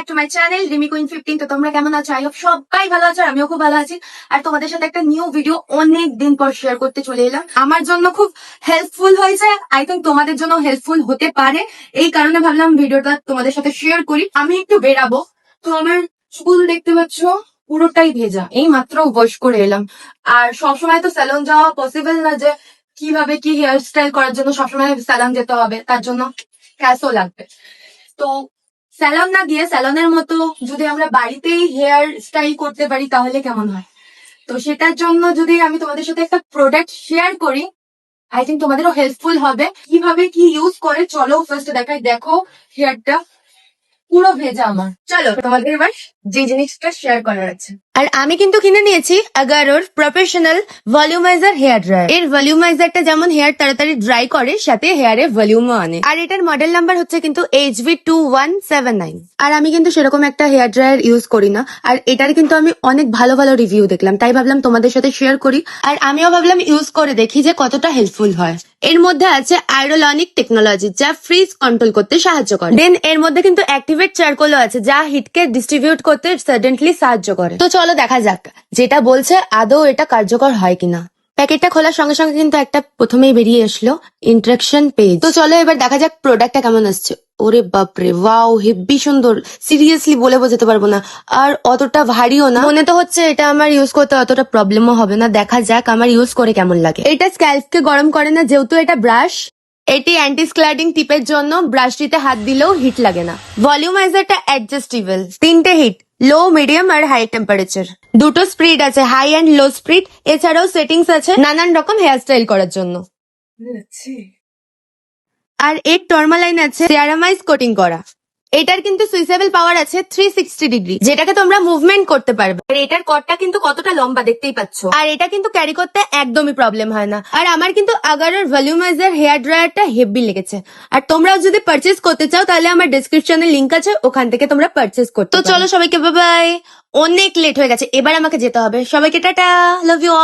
Back to my channel Rimi queen 15। তো তোমরা কেমন আছো? আই হোপ সবাই ভালো আছো, আর আমিও খুব ভালো আছি। আর তোমাদের সাথে একটা নিউ ভিডিও অনেক দিন পর শেয়ার করতে চলে এলাম। আমার জন্য খুব হেল্পফুল হয়েছে, আই থিঙ্ক তোমাদের জন্য হেল্পফুল হতে পারে। এই কারণে ভাবলাম ভিডিওটা তোমাদের সাথে শেয়ার করি। আমি একটু বেরাবো, তো আমার চুল দেখতে পাচ্ছ পুরোটাই ভেজা, এই মাত্র ওয়াশ করে এলাম। আর সবসময় তো স্যালন যাওয়া পসিবল না, যে কিভাবে কি হেয়ার স্টাইল করার জন্য সবসময় স্যালন যেতে হবে, তার জন্য ক্যাশও লাগবে। তো স্যালন না গিয়ে স্যালনের মতো যদি আমরা বাড়িতেই হেয়ার স্টাইল করতে পারি তাহলে কেমন হয়? তো সেটার জন্য যদি আমি তোমাদের সাথে একটা প্রোডাক্ট শেয়ার করি, আই থিঙ্ক তোমাদেরও হেল্পফুল হবে। কিভাবে কি ইউজ করে চলো ফার্স্ট দেখাই। দেখো হেয়ারটা পুরো ভেজা আমার। চলো তোমাদের এবার যে জিনিসটা শেয়ার করার আছে। আর আমি কিন্তু কিনে নিয়েছি আগারোর প্রফেশনাল ভলিউমাইজার হেয়ার ড্রায়ার। এর ভলিউমাইজারটা যেমন হেয়ার তাড়াতাড়ি ড্রাই করে, সাথে হেয়ারে ভলিউমও আনে। আর এটার মডেল নাম্বার হচ্ছে কিন্তু HV2179। আর আমি কিন্তু সেরকম একটা হেয়ার ড্রায়ার ইউজ করি না, আর এটার কিন্তু আমি অনেক ভালো ভালো রিভিউ দেখলাম, তাই ভাবলাম তোমাদের সাথে শেয়ার করি। আর আমিও ভাবলাম ইউজ করে দেখি যে কতটা হেল্পফুল হয়। এর মধ্যে আছে আয়রোলনিক টেকনোলজি, যা ফ্রিজ কন্ট্রোল করতে সাহায্য করে। দেন এর মধ্যে কিন্তু অ্যাক্টিভেট চারকোলও আছে, যা হিটকে ডিস্ট্রিবিউট করতে সাডেনলি সাহায্য করে। তো চলো দেখা যাক যেটা বলছে আদৌ এটা কার্যকর হয় কিনা। প্যাকেটটা খোলার সঙ্গে সঙ্গে কিন্তু একটা প্রথমেই বেরিয়ে আসলো ইন্ট্রাকশন পেজ। তো চলো এবার দেখা যাক প্রোডাক্টটা কেমন আসছে। ওরে বাপরে, ওয়াও, হেব্বি সুন্দর, সিরিয়াসলি বলে বোঝাতে পারবো না। আর অতটা ভারীও না, মনে তো হচ্ছে এটা আমার ইউজ করতে অতটা প্রবলেমও হবে না। দেখা যাক আমার ইউজ করে কেমন লাগে। এটা স্ক্যাল্পকে গরম করে না, যেহেতু এটা ব্রাশ। এটি অ্যান্টি স্ক্লাডিং টিপের জন্য ব্রাশটিতে হাত দিলেও হিট লাগে না। ভলিউমাইজারটা অ্যাডজাস্টেবল, 3টে হিট, লো, মিডিয়াম আর হাই টেম্পারেচার। দুটো স্পিড আছে, হাই অ্যান্ড লো স্পিড। এছাড়াও সেটিংস আছে নানান রকম হেয়ার স্টাইল করার জন্য। আর এর টর্মালাইন আছে সিরামাইজ কোটিং করা। এটার কিন্তু সুইচেবল পাওয়ার আছে 360 ডিগ্রি, যেটাকে তোমরা মুভমেন্ট করতে পারবে। আর এটার কর্ডটা কিন্তু কতটা লম্বা দেখতেই পাচ্ছ। আর এটা কিন্তু ক্যারি করতে একদমই প্রবলেম হয় না। আর আমার কিন্তু আগারের ভলিউমাইজার হেয়ার ড্রায়ারটা হেভি লেগেছে। আর তোমরাও যদি পারচেজ করতে চাও তাহলে আমার ডেসক্রিপশনে লিংক আছে, ওখান থেকে তোমরা পারচেজ করতে। তো চলো সবাইকে বাই বাই, অনেক লেট হয়ে গেছে, এবার আমাকে যেতে হবে। সবাইকে টাটা, লাভ ইউ অল।